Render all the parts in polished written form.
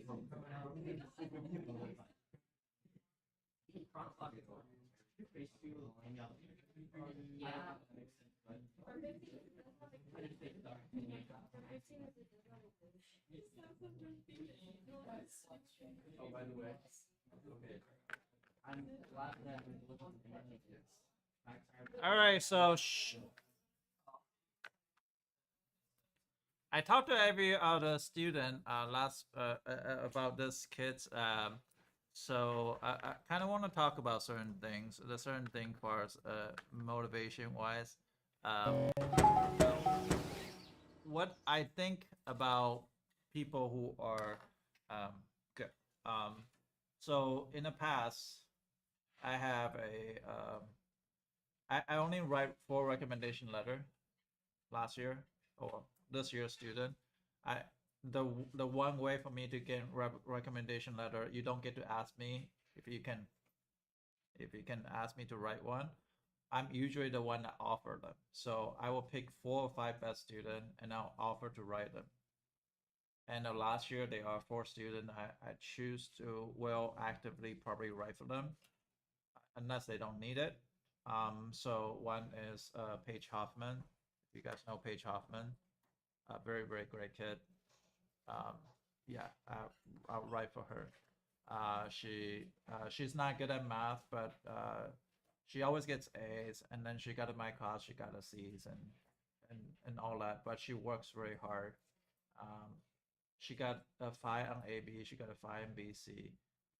Oh, by the way, okay. I'm glad that we looked at the All right, so I talked to every other student last about this kids. So I kind of want to talk about certain things. The certain thing for us, motivation wise. So what I think about people who are good. So in the past, I have I only write 4 recommendation letter last year or this year student. I the the one way for me to get recommendation letter, you don't get to ask me if you can ask me to write one. I'm usually the one that offer them. So I will pick 4 or 5 best student and I'll offer to write them. And last year there are 4 students I choose to will actively probably write for them unless they don't need it. So one is Paige Hoffman. If you guys know Paige Hoffman, a very very great kid. Um, yeah, I'll write for her. She's not good at math, but she always gets A's, and then she got in my class, she got a C's and all that. But she works very hard. Um, she got a 5 on AB, she got a 5 on BC.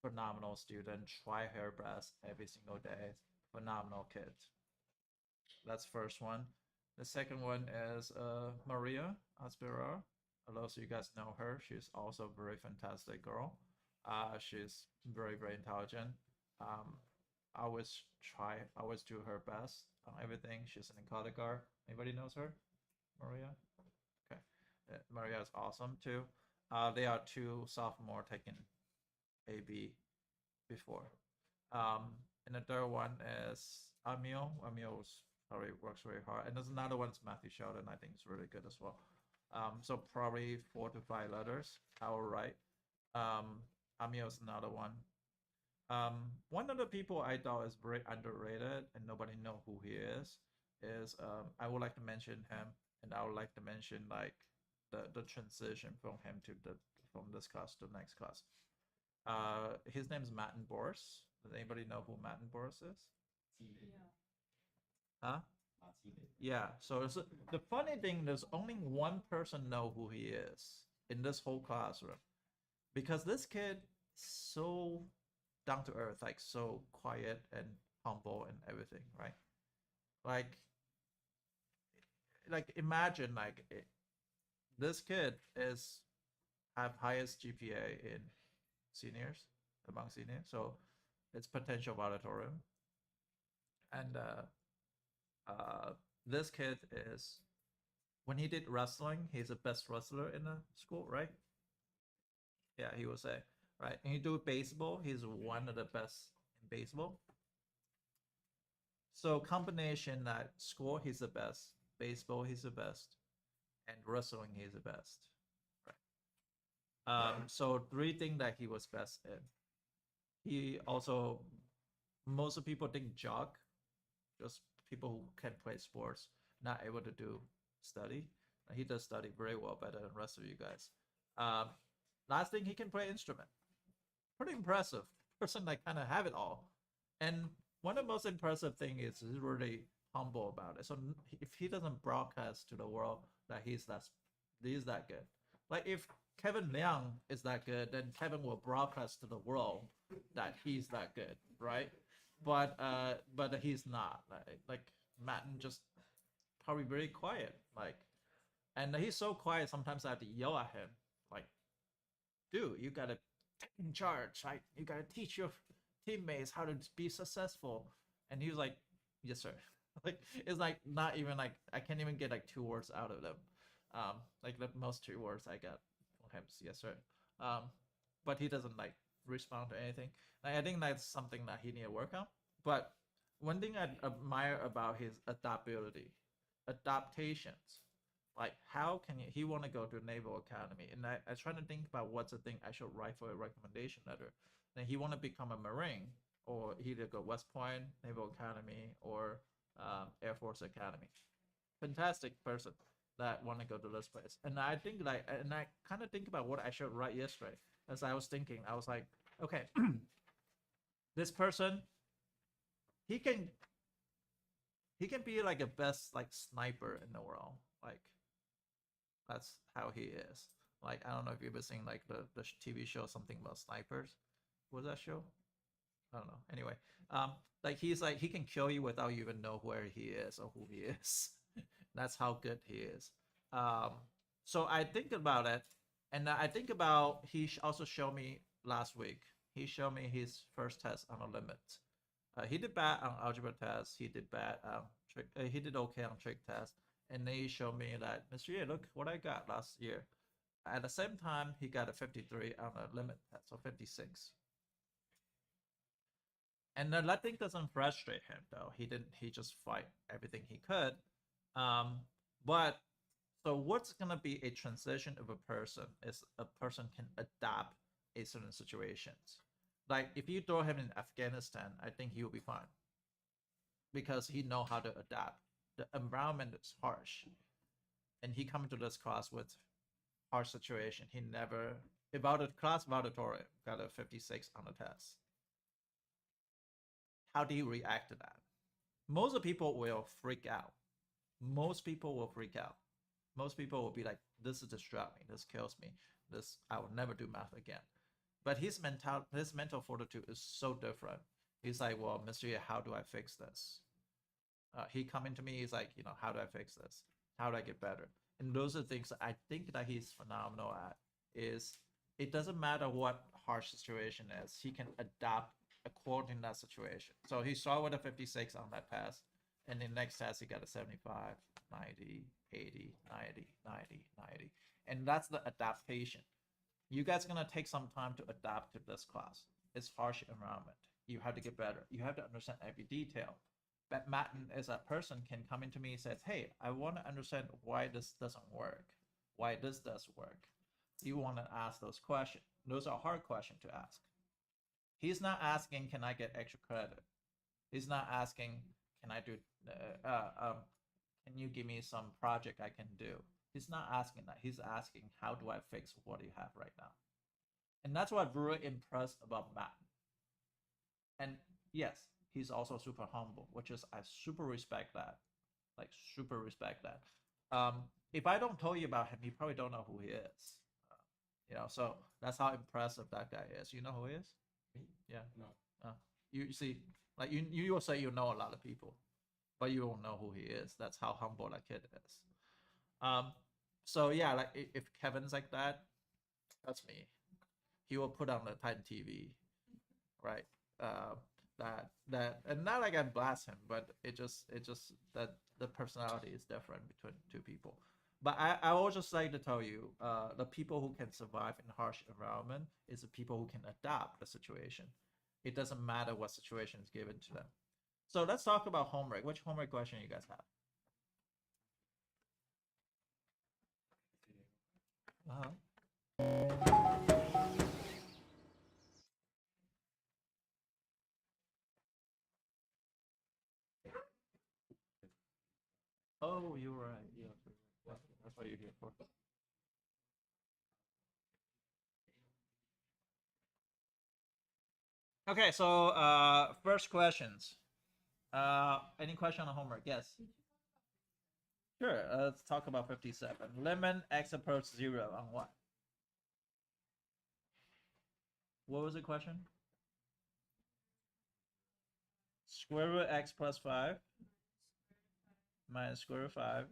Phenomenal student. Try her best every single day. Phenomenal kid. That's first one. The second one is Maria Aspera. A lot of you guys know her. She's also a very fantastic girl. She's very, very intelligent. Um, I always always do her best on everything. She's an Encoder guard. Anybody knows her? Maria? Okay. Maria is awesome too. They are 2 sophomore taking AB before. And the third one is Emil. Emil probably works very hard. And there's another one, it's Matthew Sheldon. I think it's really good as well. So probably 4 to 5 letters I will write. Emil is another one. One of the people I thought is very underrated and nobody know who he is I would like to mention him, and I would like to mention like the transition from him to the from this class to the next class. His name is Matten Boris. Does anybody know who Matten Boris is? Huh? Yeah. So the funny thing, there's only one person know who he is in this whole classroom, because this kid so down to earth, like so quiet and humble and everything, right? Like, imagine this kid is have highest GPA in seniors among seniors, so it's potential valedictorian, and this kid is when he did wrestling, he's the best wrestler in the school, right? Yeah, he will say, right? And he do baseball, he's one of the best in baseball. So combination that score, he's the best. Baseball, he's the best, and wrestling, he's the best. Right. So 3 things that he was best in. He also, most of people think jock, just people who can play sports, not able to do study. He does study very well, better than the rest of you guys. Last thing, he can play instrument. Pretty impressive. Person that kind of have it all. And one of the most impressive thing is he's really humble about it. So if he doesn't broadcast to the world that he's that good, like if Kevin Liang is that good, then Kevin will broadcast to the world that he's that good, right? But he's not. Like Matten just probably very quiet, like, and he's so quiet. Sometimes I have to yell at him, like, dude, you gotta take in charge. Right? You gotta teach your teammates how to be successful. And he was like, yes, sir. Like it's like not even like I can't even get like 2 words out of them. Like the most 2 words I got from him is yes, sir. But he doesn't like respond to anything. Like, I think that's something that he need to work on. But one thing I admire about his adaptability, adaptations. Like, how can he want to go to Naval Academy? And I trying to think about what's the thing I should write for a recommendation letter. And he want to become a Marine, or he either go West Point, Naval Academy, or Air Force Academy. Fantastic person that want to go to this place. And I think like, and I kind of think about what I should write yesterday. As I was thinking, I was like, okay, this person, he can he can be like a best like sniper in the world. Like that's how he is. Like I don't know if you've ever seen like the TV show something about snipers. What was that show? I don't know. Anyway, like he's like he can kill you without you even know where he is or who he is. That's how good he is. Um, so I think about it, and I think about also showed me last week. He showed me his first test on a limit. He did bad on algebra test. He did bad trick. He did okay on trick test, and then he showed me that Mr. Ye, look what I got last year. At the same time, he got a 53 on a limit test, so 56. And then that thing doesn't frustrate him though. He didn't. He just fight everything he could. Um, but so what's gonna be a transition of a person is a person can adapt a certain situations. Like if you throw him in Afghanistan, I think he will be fine because he know how to adapt. The environment is harsh, and he come into this class with harsh situation. He never about the class valedictorian got a 56 on the test. How do you react to that? Most of the people will freak out. Most people will freak out. Most people will be like, "This is distracting. This kills me. This I will never do math again." But his mental fortitude is so different. He's like, "Well, Mr. Ye, how do I fix this?" He coming to me. He's like, "How do I fix this? How do I get better?" And those are things that I think that he's phenomenal at. Is it doesn't matter what harsh situation is, he can adapt according to that situation. So he started with a 56 on that test, and the next test he got a 75, 90, 80, 90, 90, 90. And that's the adaptation. You guys are gonna take some time to adapt to this class. It's harsh environment. You have to get better. You have to understand every detail. But Matten as a person can come into me and says, "Hey, I want to understand why this doesn't work, why this does work." You want to ask those questions. Those are hard questions to ask. He's not asking, "Can I get extra credit?" He's not asking, "Can I do? Can you give me some project I can do?" He's not asking that. He's asking, "How do I fix what you have right now?" And that's what I'm really impressed about Matt. And yes, he's also super humble, which is I super respect that. Like super respect that. If I don't tell you about him, you probably don't know who he is. So that's how impressive that guy is. You know who he is? Me? Yeah. No. You see, like you will say you know a lot of people, but you don't know who he is. That's how humble that kid is. Um, so yeah, like if Kevin's like that, that's me. He will put on the Titan TV, right? Uh, and not like I blast him, but it just that the personality is different between two people. But I will just like to tell you, the people who can survive in harsh environment is the people who can adapt the situation. It doesn't matter what situation is given to them. So let's talk about homework. Which homework question you guys have? Uh-huh. Oh, you're right. Yeah, that's what you're here for. Okay, so first questions. Any question on homework? Yes. Sure. Let's talk about 57. Lemon x approach 0 on what? What was the question? Square root x plus 5 minus square root 5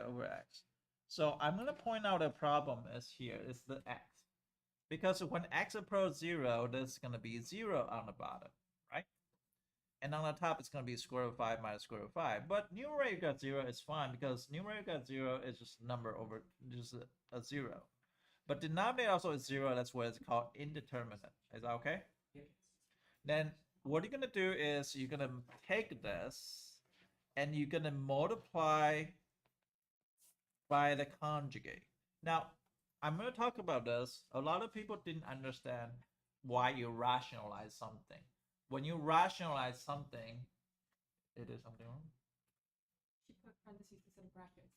over x. So I'm going to point out a problem is here is the x. Because when x approaches 0, there's going to be 0 on the bottom, right? And on the top, it's going to be square root of 5 minus square root of 5. But numerator 0 is fine because numerator 0 is just a number over just a 0. But denominator also is 0. That's what it's called indeterminate. Is that okay? Yes. Then what you're going to do is you're going to take this and you're going to multiply by the conjugate. Now, I'm going to talk about this. A lot of people didn't understand why you rationalize something. When you rationalize something, it is something wrong. She put parentheses instead of brackets.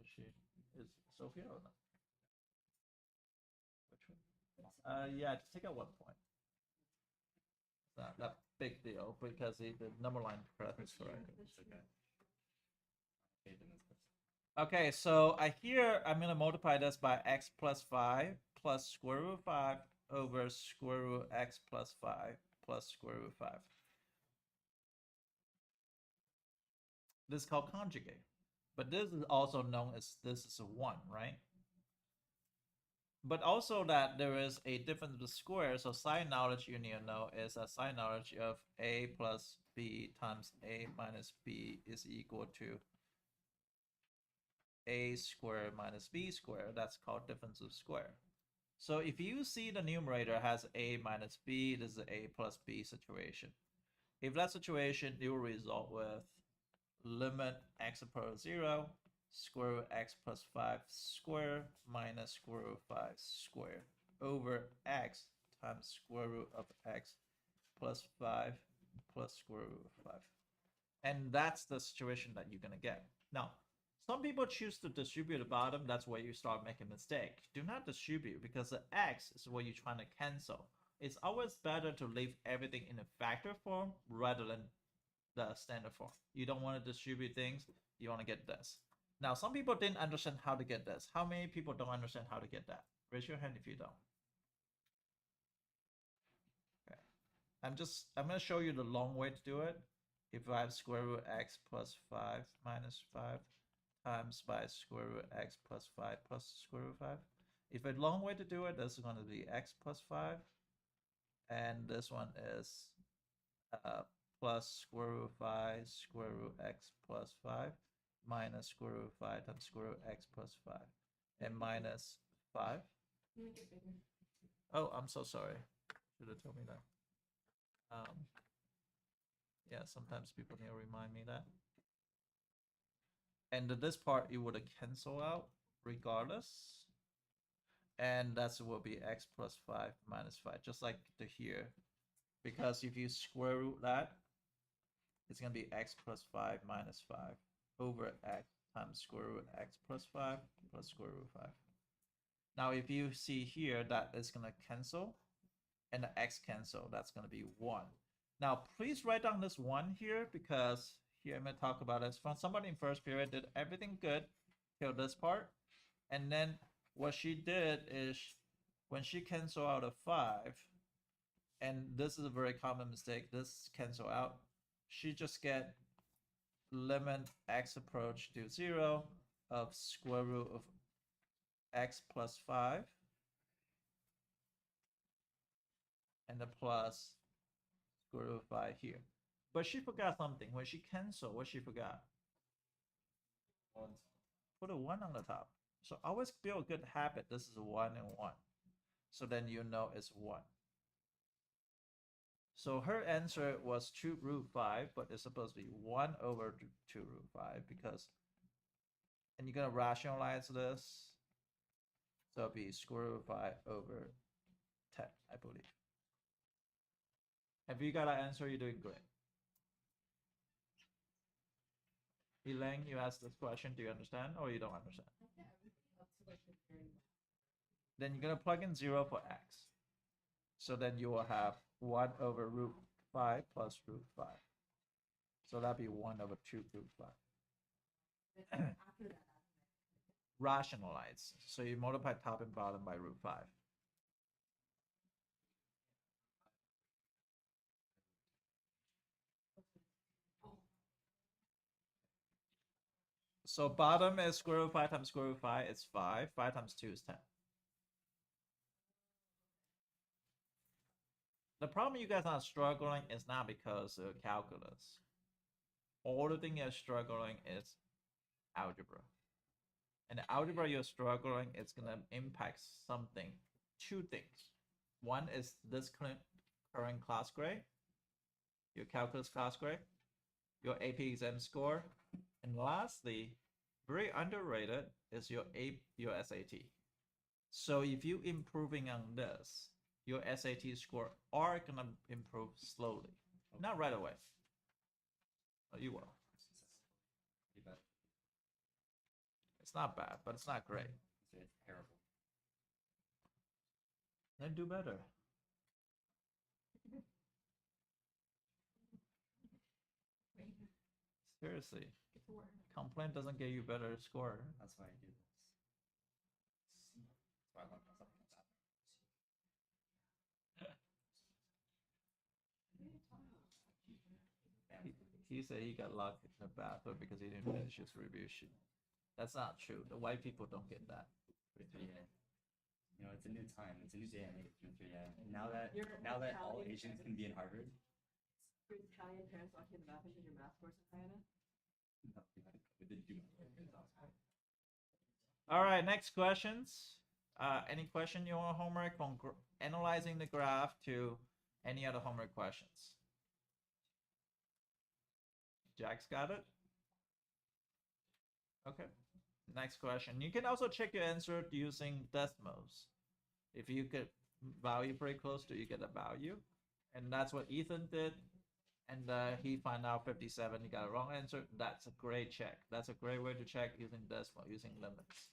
She is Sophia or not? Which one? Yeah, just take out 1 point. It's not that big deal because the number line is correct. Okay, so here I'm going to multiply this by x plus 5 plus square root of 5 over square root of x plus 5 plus square root of 5. This is called conjugate. But this is also known as this is a 1, right? But also that there is a difference of square. So sign knowledge you need to know is a sign knowledge of a plus b times a minus b is equal to a squared minus b squared. That's called difference of square. So if you see the numerator has a minus b, this is an a plus b situation. If that situation, it will result with limit x approach 0, square root x plus 5 square minus square root of 5 square over x times square root of x plus 5 plus square root of 5. And that's the situation that you're going to get. Now, some people choose to distribute the bottom. That's where you start making a mistake. Do not distribute because the x is what you're trying to cancel. It's always better to leave everything in a factor form rather than the standard form. You don't want to distribute things. You want to get this. Now, some people didn't understand how to get this. How many people don't understand how to get that? Raise your hand if you don't. Okay. I'm going to show you the long way to do it. If I have square root x plus 5 minus 5 times by square root x plus 5 plus square root 5. If a long way to do it, this is going to be x plus 5. And this one is plus square root 5 square root x plus 5 minus square root 5 times square root x plus 5 and minus 5. Oh, I'm so sorry. Should have told me that. Yeah, sometimes people need to remind me that. And this part it would cancel out regardless. And that will be x plus 5 minus 5, just like the here. Because if you square root that, it's going to be x plus 5 minus 5 over x times square root x plus 5 plus square root 5. Now, if you see here that it's going to cancel and the x cancel, that's going to be 1. Now, please write down this 1 here because here I'm going to talk about this. From somebody in first period did everything good till this part. And then what she did is when she canceled out a 5, and this is a very common mistake, this cancel out, she just get limit x approach to 0 of square root of x plus 5 and the plus square root of 5 here. But she forgot something. When she canceled, what she forgot? Put a 1 on the top. So always build a good habit. This is 1 and 1. So then you know it's 1. So her answer was 2 root 5, but it's supposed to be 1 over 2 root 5 because, and you're going to rationalize this. So it'll be square root 5 over 10, I believe. Have you got an answer? You're doing great. Elaine, you asked this question. Do you understand or you don't understand? Then you're going to plug in 0 for x. So then you will have 1 over root 5 plus root 5. So that'd be 1 over 2 root 5. Rationalize. So you multiply top and bottom by root 5. So bottom is square root 5 times square root 5. It's 5. 5 times 2 is 10. The problem you guys are struggling is not because of calculus. All the thing you're struggling is algebra. And the algebra you're struggling, it's going to impact something. 2 things. One is this current class grade, your calculus class grade, your AP exam score, and lastly, very underrated is your SAT. So if you improving on this, your SAT score are gonna improve slowly, not right away. Oh, you will. Pretty bad. It's not bad, but it's not great. It's terrible. Then do better. Seriously, Get to work. complaint doesn't get you better score. That's why I do this. That's why I love myself like that. He said he got locked in the bathroom because he didn't finish his review sheet. That's not true. The white people don't get that. With 3A. You know, it's a new time. It's a new day and age with 3A. Now that You're all Italian. Asians can be in Harvard. Your Italian parents walk in the bathroom because your math scores are high enough. No, we didn't do All right, next questions. Any question you want homework from analyzing the graph to any other homework questions? Jack's got it? Okay. Next question. You can also check your answer using decimals. If you get value pretty close to, you get a value. And that's what Ethan did. And he found out 57. He got a wrong answer. That's a great check. That's a great way to check using decimal, using limits.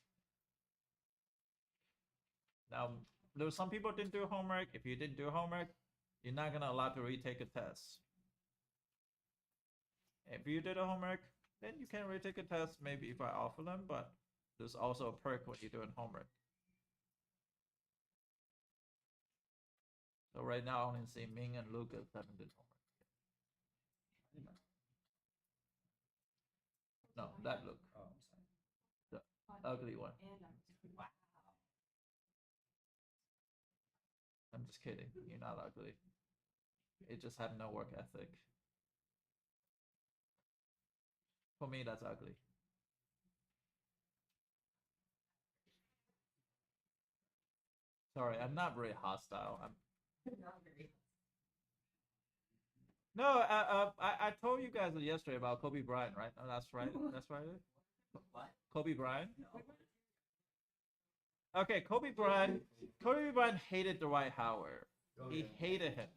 Now, there were some people didn't do homework. If you didn't do homework, you're not gonna allow to retake a test. If you did a homework, then you can retake a test. Maybe if I offer them, but there's also a perk when you're doing homework. So right now, I only see Ming and Lucas haven't done homework. No, that look. Oh, I'm sorry. The ugly one. And I'm Wow. I'm just kidding. You're not ugly. It just had no work ethic. For me, that's ugly. Sorry, I'm not very hostile. I'm not very. no. I told you guys yesterday about Kobe Bryant, right? Oh, that's right. That's right. What? Kobe Bryant. No. Okay, Kobe Bryant. Kobe Bryant hated Dwight Howard. He hated him.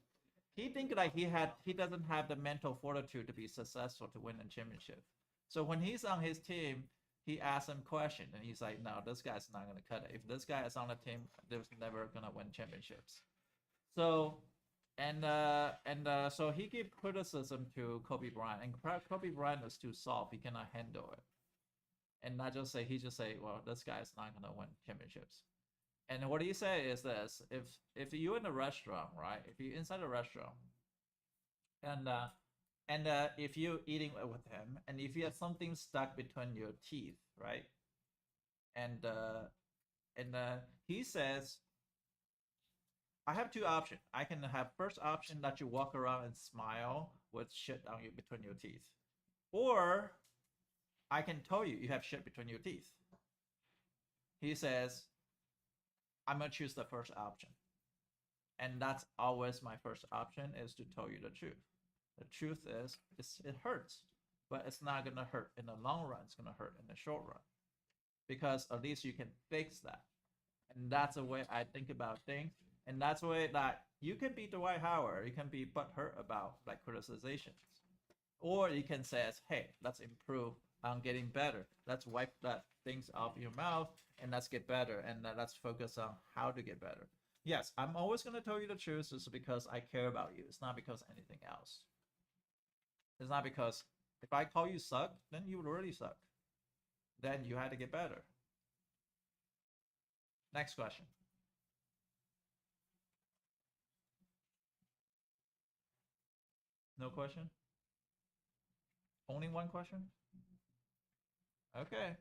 He think like he doesn't have the mental fortitude to be successful to win a championship. So when he's on his team, he asks him question, and he's like, "No, this guy's not gonna cut it. If this guy is on the team, there's never gonna win championships." So, so he gave criticism to Kobe Bryant, and Kobe Bryant is too soft. He cannot handle it, and not just say he just say, "Well, this guy's not gonna win championships." And what he say is this: if you're in a restaurant, right? If you're inside a restaurant, and if you're eating with him, and if you have something stuck between your teeth, right? And he says, I have two options. I can have first option that you walk around and smile with shit on you between your teeth, or I can tell you have shit between your teeth. He says, I'm gonna choose the first option, and that's always my first option is to tell you the truth. The truth is, it hurts, but it's not gonna hurt in the long run. It's gonna hurt in the short run, because at least you can fix that. And that's the way I think about things. And that's the way that you can be Dwight Howard. You can be butthurt about like criticizations, or you can say, "Hey, let's improve on getting better. Let's wipe that things off your mouth and let's get better. And let's focus on how to get better." Yes, I'm always gonna tell you the truth. It's because I care about you. It's not because anything else. It's not because if I call you suck, then you would already suck. Then you had to get better. Next question. No question? Only one question? Okay.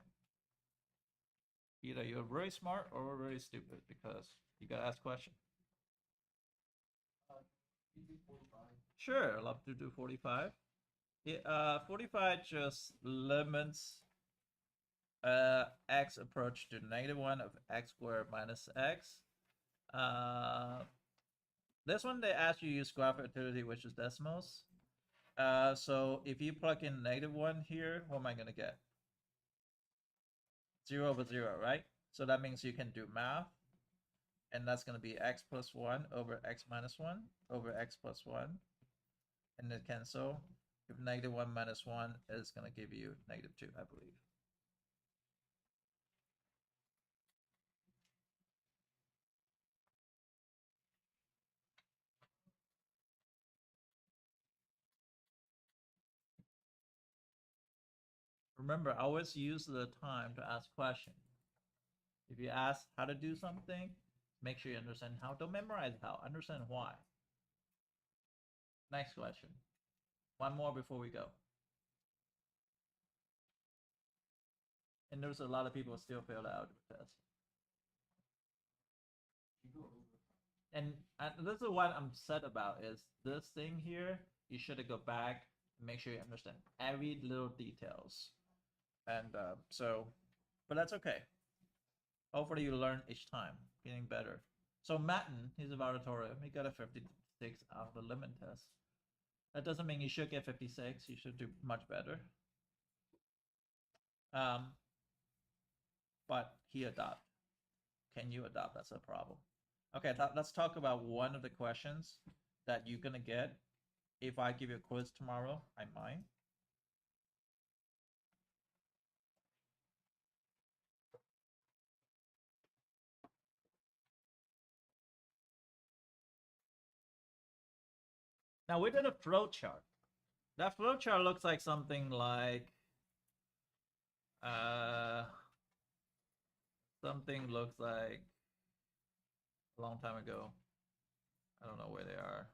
Either you're very smart or very stupid because you gotta ask questions. Sure, I'd love to do 45. Yeah, 45 just limits x approach to -1 of x squared minus x. This one they ask you use graph activity, which is decimals. So if you plug in -1 here, what am I gonna get? 0 over 0, right? So that means you can do math, and that's going to be x plus 1 over x minus 1 over x plus 1, and then cancel. If -1 minus 1 is going to give you -2, I believe. Remember, always use the time to ask questions. If you ask how to do something, make sure you understand how. Don't memorize how, understand why. Next question. One more before we go. And there's a lot of people still fail the algebra test. And this is what I'm upset about is this thing here. You should go back and make sure you understand every little details. And but that's okay. Hopefully you learn each time, getting better. So Matten, he's a valedictorian. He got a 56 out of the limit test. That doesn't mean you should get 56. You should do much better. But he adopted. Can you adopt? That's a problem. Okay, let's talk about one of the questions that you're gonna get. If I give you a quiz tomorrow, I might. Now we did a flow chart. That flow chart looks like something like something looks like a long time ago. I don't know where they are.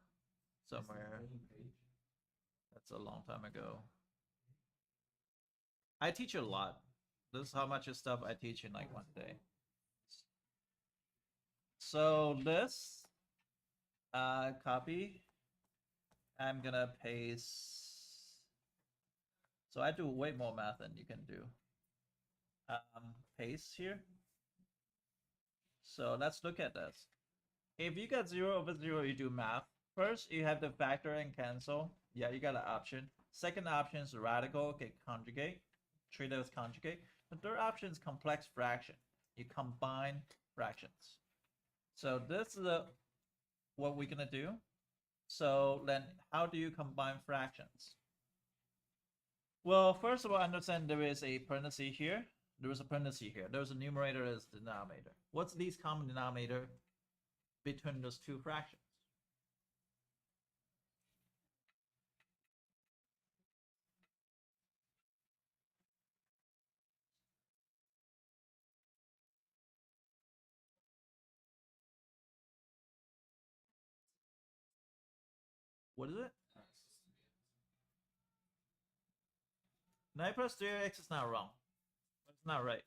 Somewhere. That's a long time ago. I teach a lot. This is how much of stuff I teach in like one day. So this copy, I'm gonna paste. So I do way more math than you can do. Paste here. So let's look at this. If you got 0 over 0, you do math. First, you have to factor and cancel. Yeah, you got an option. Second option is radical, okay, conjugate. Treat it as conjugate. The third option is complex fraction. You combine fractions. So this is what we're gonna do. So then how do you combine fractions? Well, first of all, understand there is a parenthesis here. There is a parenthesis here. There's a numerator, there's a denominator. What's the least common denominator between those two fractions? What is it? 9 plus 3x is not wrong. It's not right.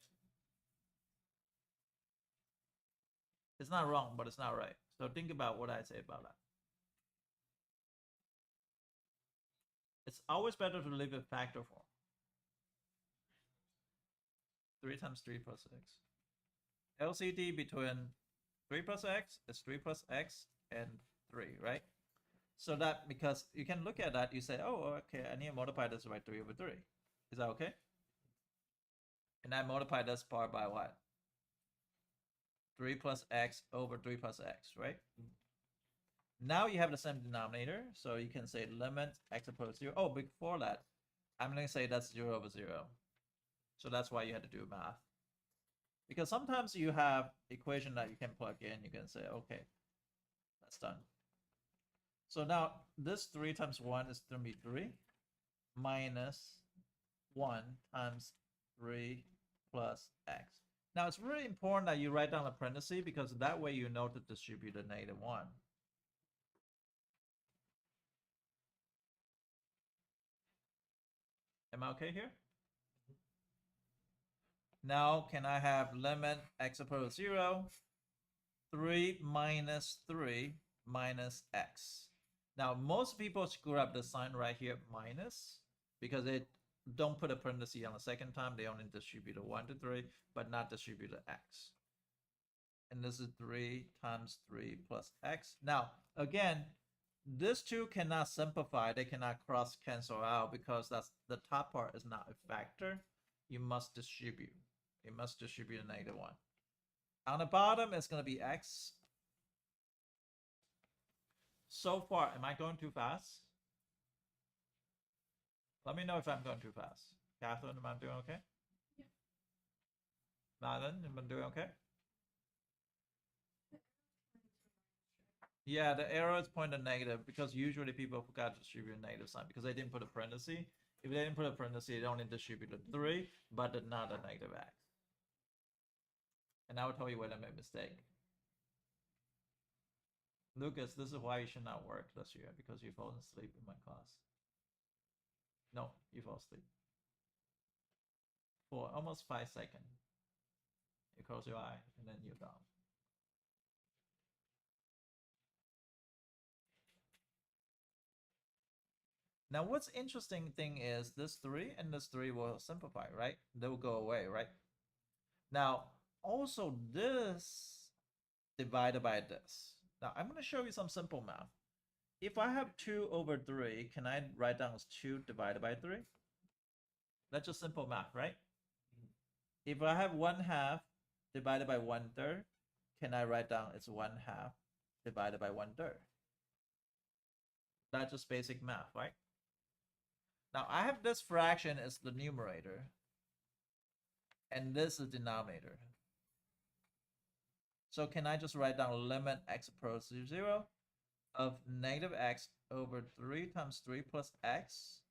It's not wrong, but it's not right. So think about what I say about that. It's always better to leave a factor form. 3 times 3 plus x. LCD between 3 plus x is 3 plus x and 3, right? So that, because you can look at that, you say, oh, okay, I need to multiply this by 3 over 3. Is that okay? And I multiply this part by what? 3 plus x over 3 plus x, right? Now you have the same denominator, so you can say limit x approaches 0. Oh, before that, I'm going to say that's 0 over 0. So that's why you had to do math. Because sometimes you have equation that you can plug in. You can say, okay, that's done. So now this 3 times 1 is going to be 3 minus 1 times 3 plus x. Now it's really important that you write down the parentheses because that way you know to distribute the -1. Am I okay here? Now can I have limit x approaches 0, 3 minus 3 minus x. Now most people screw up the sign right here, minus, because they don't put a parenthesis on the second time. They only distribute a 1 to 3, but not distribute the x. And this is 3 times 3 plus x. Now, again, this two cannot simplify. They cannot cross cancel out because that's the top part is not a factor. You must distribute. it must distribute a -1. On the bottom, it's going to be x. So far, am I going too fast? Let me know if I'm going too fast. Catherine, am I doing okay? Yeah. Madeline, am I doing okay? Yeah, the arrow is pointed negative because usually people forgot to distribute a negative sign because they didn't put a parenthesis. If they didn't put a parenthesis, they only distributed 3, but not a negative x. And I will tell you when I made a mistake. Lucas, this is why you should not work this year because you fall asleep in my class. No, you fall asleep. For almost 5 seconds. You close your eye and then you're down. Now, what's interesting thing is this 3 and this 3 will simplify, right? They will go away, right? Now, also this divided by this. Now, I'm going to show you some simple math. If I have 2 over 3, can I write down as 2 divided by 3? That's just simple math, right? If I have 1/2 divided by 1/3, can I write down it's 1/2 divided by 1/3? That's just basic math, right? Now I have this fraction as the numerator, and this is the denominator. So can I just write down limit x approaches 0 of -x over 3 times 3 plus x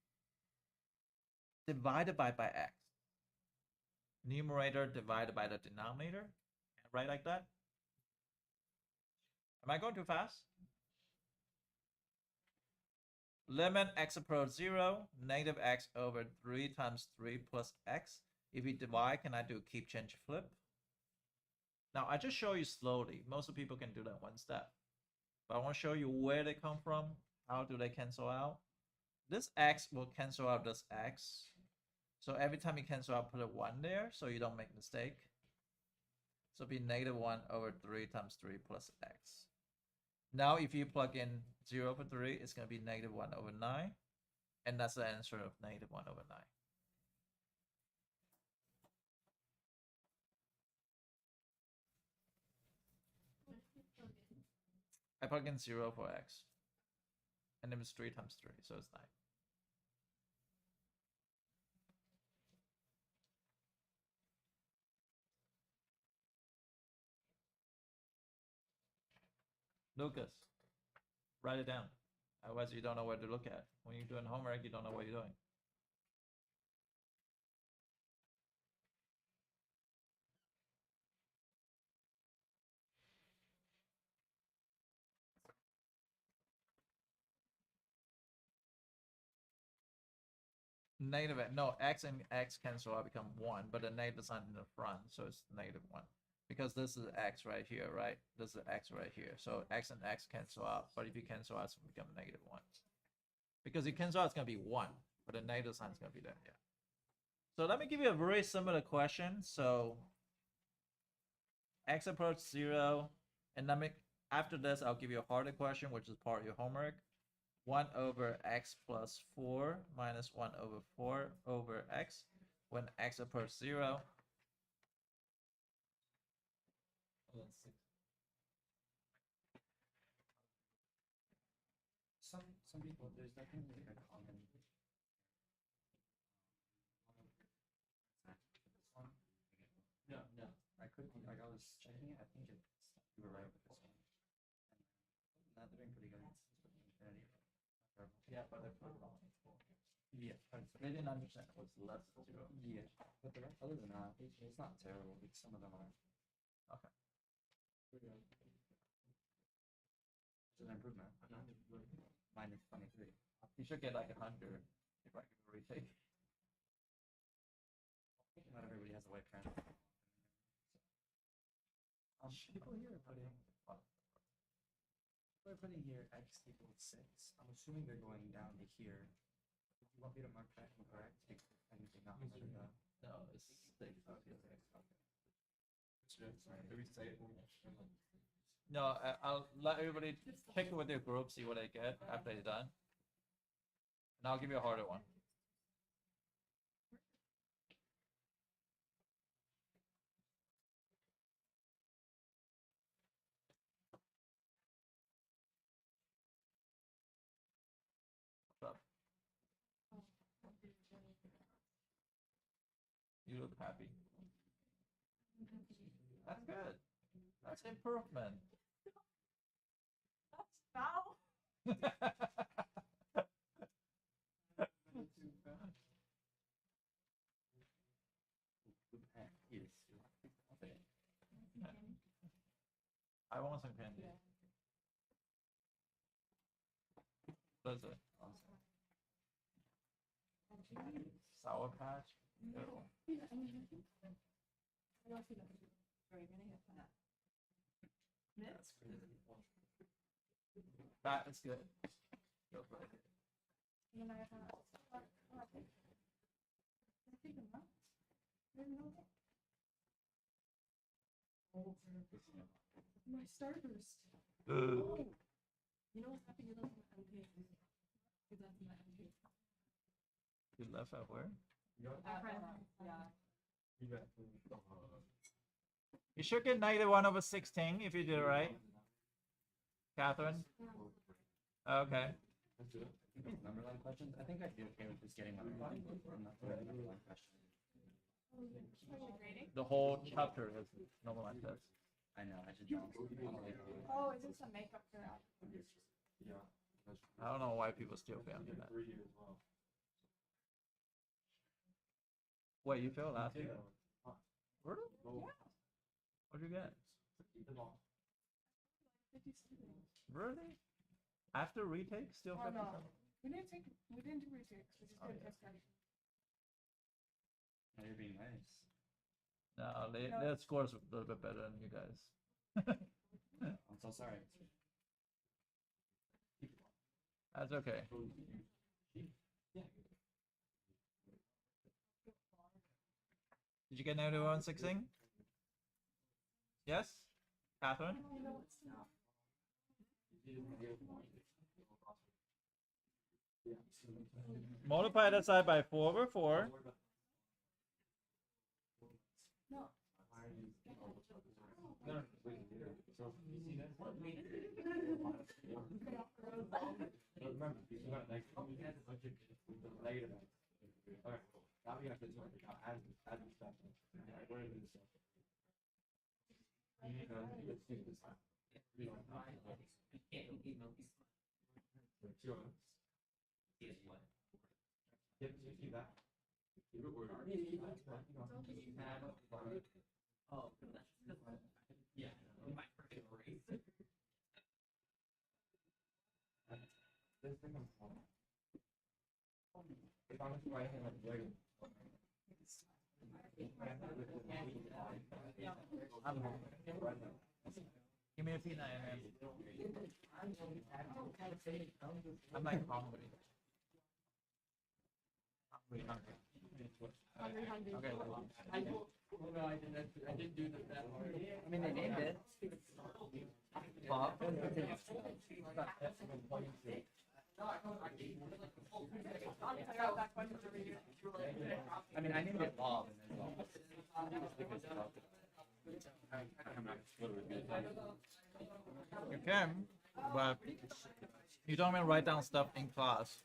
divided by x? Numerator divided by the denominator, right like that? Am I going too fast? Limit x approaches 0, -x over 3 times 3 plus x. If you divide, can I do keep, change, flip? Now, I just show you slowly. Most people can do that one step. But I want to show you where they come from. How do they cancel out? This x will cancel out this x. So every time you cancel out, put a 1 there so you don't make a mistake. So it'll be -1 over 3 times 3 plus x. Now, if you plug in 0 for 3, it's going to be -1 over 9. And that's the answer of -1 over 9. I plug in 0 for x. And then it's 3 times 3, so it's 9. Lucas, write it down. Otherwise, you don't know where to look at. When you're doing homework, you don't know what you're doing. No, x and x cancel out, become 1, but the negative sign in the front, so it's -1. Because this is x right here, right? This is x right here. So x and x cancel out, but if you cancel out, it's going to become -1. Because you cancel out, it's going to be 1, but the negative sign is going to be there, yeah. So let me give you a very similar question. So x approaches 0, and after this, I'll give you a harder question, which is part of your homework. 1 over x plus 4 minus 1 over 4 over x when x approaches 0. Some people, there's definitely like a common. No. I couldn't, like, I was checking it. I think you were right with this one. Not doing pretty good. Infinity. Yeah, but they put it wrong. Yeah, They didn't understand it was less than 0. yeah. But the rest, other than that, it's not terrible. Like some of them are. Okay. It's an improvement. Minus 23. You should get like 100 if I could retake. Not everybody has a white pen. People here are putting. People are putting here x equals 6. I'm assuming they're going down to here. You want me to mark that incorrect? Anything not under that? No, it's 6. No, I'll let everybody pick with their group, see what they get after they're done. And I'll give you a harder one. You look happy. That's good. That's improvement. That's foul. Yes. I want some candy. What is it? Sour Patch? Ew. That's crazy. That is good. Feels really good. My starburst. Uh, Oh, you know what's happening? You left my MP. You left my MP. You left at where? Yeah. You should get 91/16 if you did it right. Catherine? Okay. These number line questions, I think I'd be okay with just getting number line. I'm not doing number line question. The whole chapter is normalized test. I know, I should don't. Oh, is this a makeup girl? I don't know why people still fail in that. Wait, you failed last year? Really? Yeah. What'd you get? 57. Really? After retake, still Oh, 57? no. We didn't do retakes. We just Oh, did yeah. test session. Now you're being nice. No, No. their scores a little bit better than you guys. I'm so sorry. That's okay. Did you get 91/16? Yes? Catherine? Multiply that side by 4/4. No. Give me a peanut and I'm like hungry. Hungry. Okay. I mean, they named it. Bob. I mean, I named it Bob. You can, but you don't even write down stuff in class.